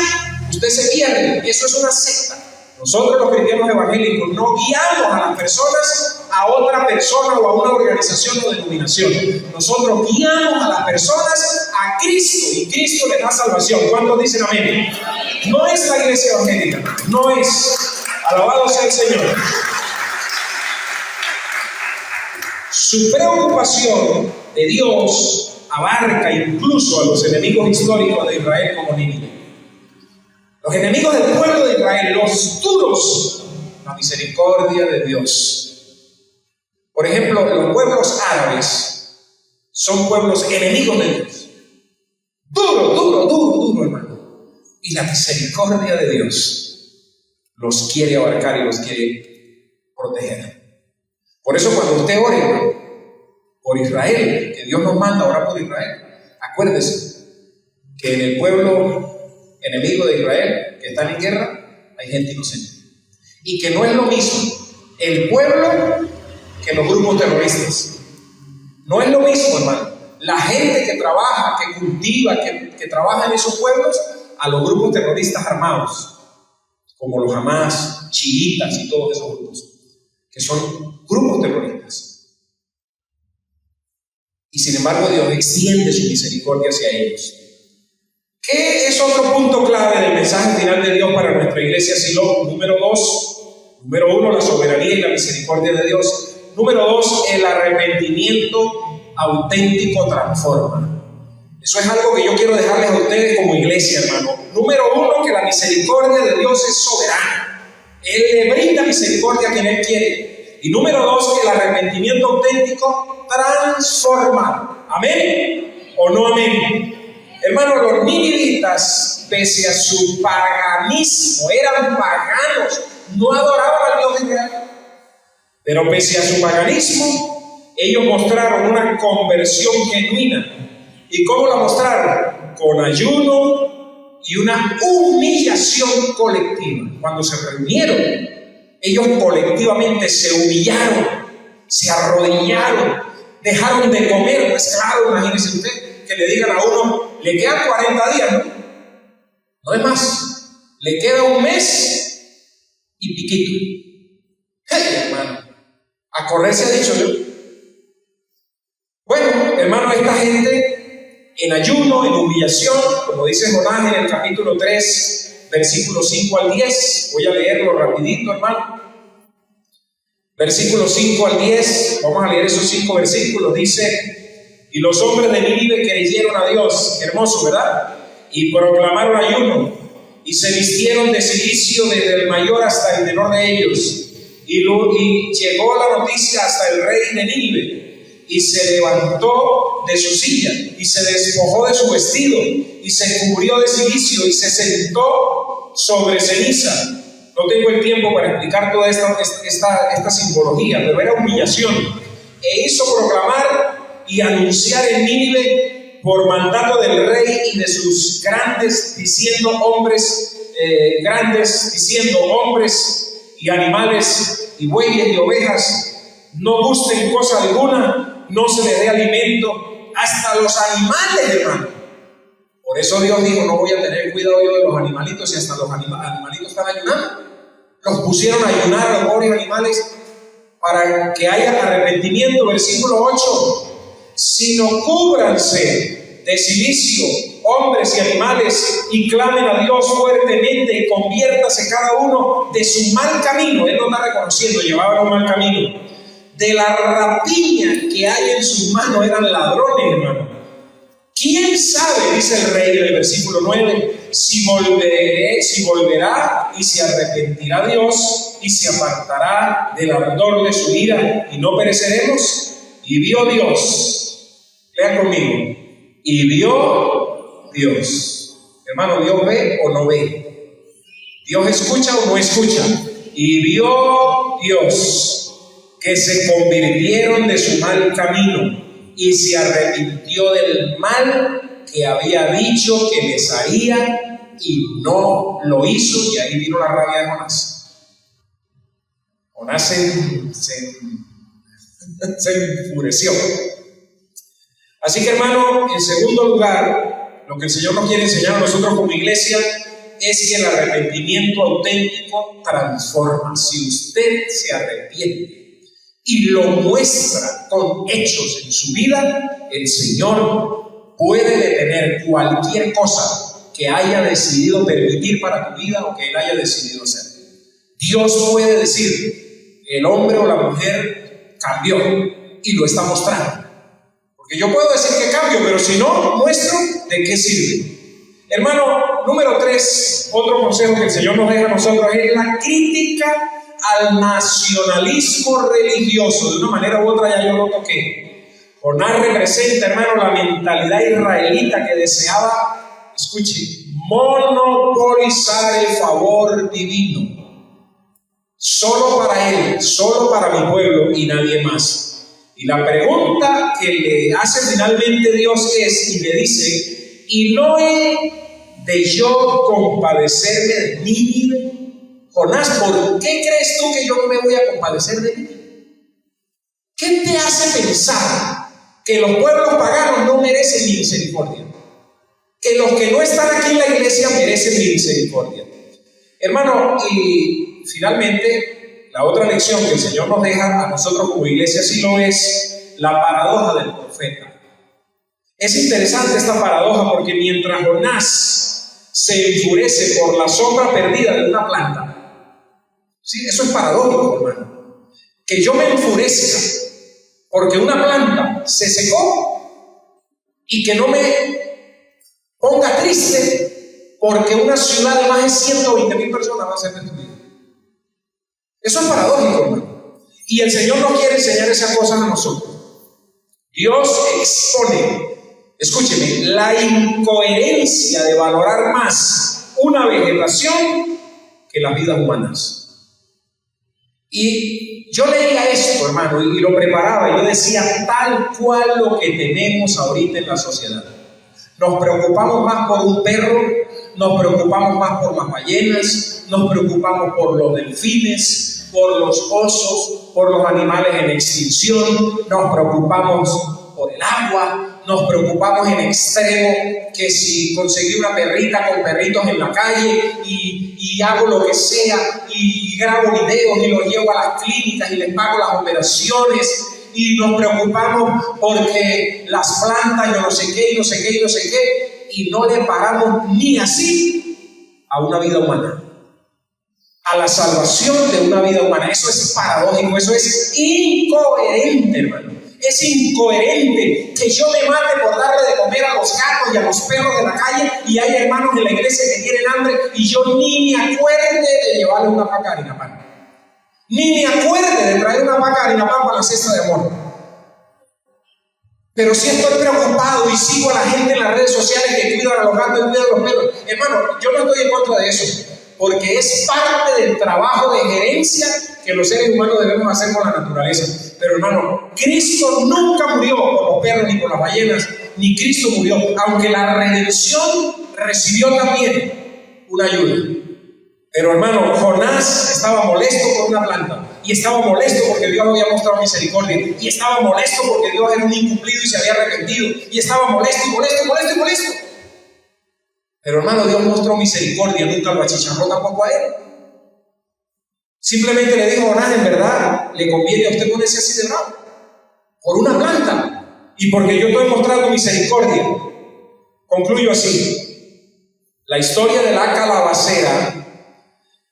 usted se pierde. Eso es una secta. Nosotros los cristianos evangélicos no guiamos a las personas a otra persona o a una organización o denominación. Nosotros guiamos a las personas a Cristo y Cristo les da salvación. ¿Cuántos dicen amén? No es la iglesia evangélica, no es. Alabado sea el Señor. Su preocupación de Dios abarca incluso a los enemigos históricos de Israel como Nínive. Los enemigos del pueblo de Israel, los duros, la misericordia de Dios. Por ejemplo, los pueblos árabes son pueblos enemigos de Dios. Duro, hermano. Y la misericordia de Dios los quiere abarcar y los quiere proteger. Por eso cuando usted ore por Israel, que Dios nos manda a orar por Israel, acuérdese que en el pueblo enemigo de Israel, que están en guerra, hay gente inocente. Y que no es lo mismo el pueblo que los grupos terroristas. No es lo mismo, hermano. La gente que trabaja, que cultiva, que trabaja en esos pueblos, a los grupos terroristas armados, como los Hamas, chiitas y todos esos grupos, que son grupos terroristas. Y sin embargo, Dios extiende su misericordia hacia ellos. ¿Qué es otro punto clave del mensaje final de Dios para nuestra iglesia Silo? Número 1, la soberanía y la misericordia de Dios. Número 2, el arrepentimiento auténtico transforma. Eso es algo que yo quiero dejarles a ustedes como iglesia, hermano. Número 1, que la misericordia de Dios es soberana. Él le brinda misericordia a quien Él quiere. Y número 2, que el arrepentimiento auténtico transforma. ¿Amén? ¿O no amén? Hermano, los ninivitas, pese a su paganismo, eran paganos, no adoraban al Dios de Israel. Pero pese a su paganismo, ellos mostraron una conversión genuina. ¿Y cómo la mostraron? Con ayuno y una humillación colectiva. Cuando se reunieron, ellos colectivamente se humillaron, se arrodillaron, dejaron de comer. Pues claro, imagínense usted que le digan a uno, le quedan 40 días, ¿no? No es más, le queda un mes y piquito. ¡Hey, hermano! A correr se ha dicho yo. Bueno, hermano, esta gente en ayuno, en humillación, como dice Jonás en el capítulo 3, versículos 5 al 10, voy a leerlo rapidito, hermano. Versículos 5 al 10, vamos a leer esos 5 versículos, dice: y los hombres de Nínive creyeron a Dios, hermoso, ¿verdad? Y proclamaron ayuno, y se vistieron de cilicio desde el mayor hasta el menor de ellos. Y llegó la noticia hasta el rey de Nínive, y se levantó de su silla, y se despojó de su vestido, y se cubrió de cilicio, y se sentó sobre ceniza. No tengo el tiempo para explicar toda esta simbología, pero era humillación. E hizo proclamar y anunciar en Nínive por mandato del rey y de sus grandes, diciendo hombres y animales y bueyes y ovejas, no gusten cosa alguna, no se les dé alimento, hasta los animales, hermano. Por eso Dios dijo, no voy a tener cuidado yo de los animalitos, y hasta los animalitos están ayunando. Los pusieron a ayunar a los pobres animales para que haya arrepentimiento. Versículo 8: sino cúbranse de cilicio hombres y animales, y clamen a Dios fuertemente, y conviértase cada uno de su mal camino. Él no está reconociendo, llevaban un mal camino, de la rapiña que hay en sus manos. Eran ladrones, hermano. ¿Quién sabe, dice el rey en el versículo 9, si volverá y se arrepentirá Dios y se apartará del ardor de su ira y no pereceremos? Y vio Dios, lean conmigo, y vio Dios. Hermano, ¿Dios ve o no ve? ¿Dios escucha o no escucha? Y vio Dios que se convirtieron de su mal camino, y se arrepintió del mal que había dicho que les haría, y no lo hizo. Y ahí vino la rabia de Jonás. Jonás se enfureció. Así que, hermano, en segundo lugar, lo que el Señor nos quiere enseñar a nosotros como iglesia es que el arrepentimiento auténtico transforma. Si usted se arrepiente y lo muestra con hechos en su vida, el Señor puede detener cualquier cosa que haya decidido permitir para tu vida o que Él haya decidido hacer. Dios puede decir, el hombre o la mujer cambió y lo está mostrando. Porque yo puedo decir que cambio, pero si no muestro, ¿de qué sirve? Hermano, número 3, otro consejo que el Señor nos deja a nosotros es la crítica al nacionalismo religioso. De una manera u otra ya yo lo toqué. Jonás representa, hermano, la mentalidad israelita que deseaba, escuche, monopolizar el favor divino. Solo para Él, solo para mi pueblo y nadie más. Y la pregunta que le hace finalmente Dios es, y le dice, ¿y no he de yo compadecerme de Nínive? Jonás, ¿por qué crees tú que yo no me voy a compadecer de Nínive? ¿Qué te hace pensar que los pueblos paganos no merecen mi misericordia? Que los que no están aquí en la iglesia merecen mi misericordia. Hermano, y finalmente, la otra lección que el Señor nos deja a nosotros como iglesia, sí lo es, la paradoja del profeta. Es interesante esta paradoja porque mientras Jonás se enfurece por la sombra perdida de una planta, ¿sí? Eso es paradójico, hermano. Que yo me enfurezca porque una planta se secó y que no me ponga triste porque una ciudad de más de 120,000 personas va a ser destruida. Eso es paradójico, hermano. Y el Señor nos quiere enseñar esas cosas a nosotros. Dios expone, escúcheme, la incoherencia de valorar más una vegetación que las vidas humanas. Y yo leía esto, hermano, y lo preparaba, y yo decía tal cual lo que tenemos ahorita en la sociedad. Nos preocupamos más por un perro, nos preocupamos más por las ballenas, nos preocupamos por los delfines, por los osos, por los animales en extinción, nos preocupamos por el agua, nos preocupamos en extremo que si conseguí una perrita con perritos en la calle y hago lo que sea y grabo videos y los llevo a las clínicas y les pago las operaciones. Y nos preocupamos porque las plantas, yo no sé qué, y no sé qué, y no sé qué, y no le paramos ni así a una vida humana, a la salvación de una vida humana. Eso es paradójico, eso es incoherente, hermano. Es incoherente que yo me mate por darle de comer a los gatos y a los perros de la calle y hay hermanos en la iglesia que tienen hambre y yo ni me acuerde de llevarle una vaca harina pan. Ni me acuerde de traer una vaca harina pan para la cesta de amor. Pero si estoy preocupado y sigo a la gente en las redes sociales que cuidan a los gatos y cuidan a los perros, hermano, yo no estoy en contra de eso, porque es parte del trabajo de gerencia que los seres humanos debemos hacer con la naturaleza. Pero hermano, Cristo nunca murió por los perros ni por las ballenas, ni Cristo murió, aunque la redención recibió también una ayuda. Pero hermano, Jonás estaba molesto por una planta, y estaba molesto porque Dios había mostrado misericordia, y estaba molesto porque Dios era un incumplido y se había arrepentido, y estaba molesto. Pero hermano, Dios mostró misericordia, nunca lo achicharró tampoco a él. Simplemente le dijo a Jonás, en verdad, le conviene a usted ponerse así de bravo por una planta, y porque yo estoy mostrando misericordia. Concluyo así: la historia de la calabacera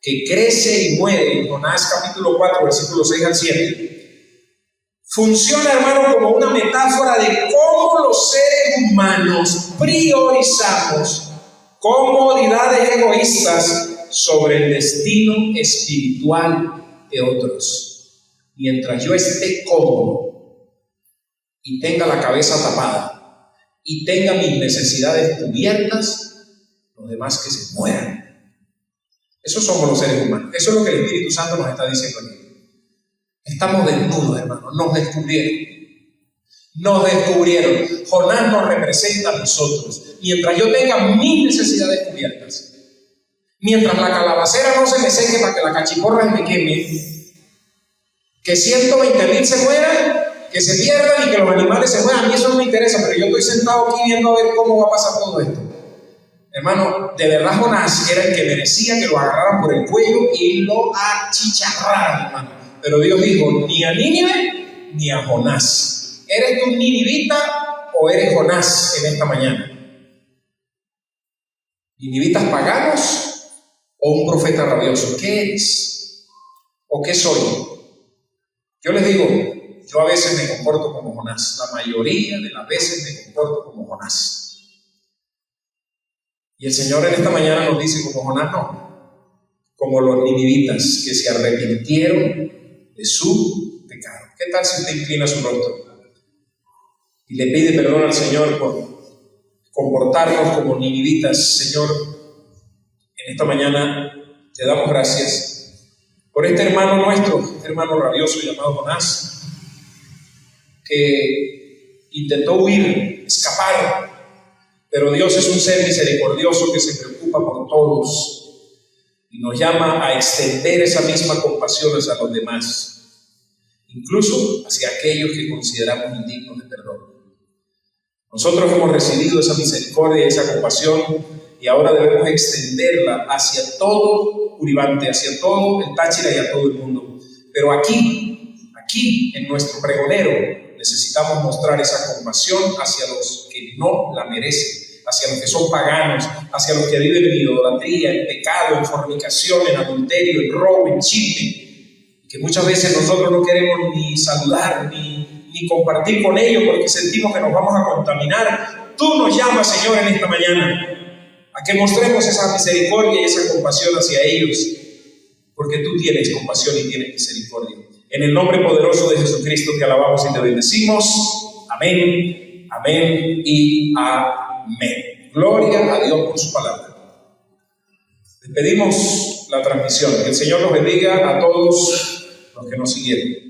que crece y muere en Jonás capítulo 4, versículos 6 al 7, funciona, hermano, como una metáfora de cómo los seres humanos priorizamos comodidades egoístas sobre el destino espiritual de otros. Mientras yo esté cómodo y tenga la cabeza tapada y tenga mis necesidades cubiertas, los demás que se mueran. Eso somos los seres humanos. Eso es lo que el Espíritu Santo nos está diciendo aquí. Estamos desnudos, hermanos. Nos descubrieron. Jonás nos representa a nosotros. Mientras yo tenga mis necesidades cubiertas, mientras la calabacera no se me seque para que la cachiporra me queme, que 120,000 se mueran, que se pierdan y que los animales se muevan. A mí eso no me interesa, pero yo estoy sentado aquí viendo a ver cómo va a pasar todo esto. Hermano, de verdad Jonás era el que merecía que lo agarraran por el cuello y lo achicharraran, hermano. Pero Dios dijo, ni a Nínive ni a Jonás. ¿Eres tú ninivita o eres Jonás en esta mañana? ¿Ninivitas paganos o un profeta rabioso? ¿Qué eres? ¿O qué soy? Yo les digo, yo a veces me comporto como Jonás. La mayoría de las veces me comporto como Jonás. Y el Señor en esta mañana nos dice, como Jonás no, como los ninivitas que se arrepintieron de su pecado. ¿Qué tal si usted inclina su rostro y le pide perdón al Señor por comportarnos como ninivitas? Señor, en esta mañana te damos gracias por este hermano nuestro, este hermano rabioso llamado Jonás, que intentó huir, escapar. Pero Dios es un ser misericordioso que se preocupa por todos y nos llama a extender esa misma compasión hacia los demás, incluso hacia aquellos que consideramos indignos de perdón. Nosotros hemos recibido esa misericordia, esa compasión, y ahora debemos extenderla hacia todo Uribante, hacia todo el Táchira y a todo el mundo. Pero aquí en nuestro pregonero, necesitamos mostrar esa compasión hacia los que no la merecen, hacia los que son paganos, hacia los que viven en idolatría, en pecado, en fornicación, en adulterio, en robo, en chisme, que muchas veces nosotros no queremos ni saludar, ni compartir con ellos porque sentimos que nos vamos a contaminar. Tú nos llamas, Señor, en esta mañana a que mostremos esa misericordia y esa compasión hacia ellos, porque tú tienes compasión y tienes misericordia. En el nombre poderoso de Jesucristo te alabamos y te bendecimos. Amén, amén y amén. Gloria a Dios por su palabra. Despedimos la transmisión. Que el Señor nos bendiga a todos los que nos siguieron.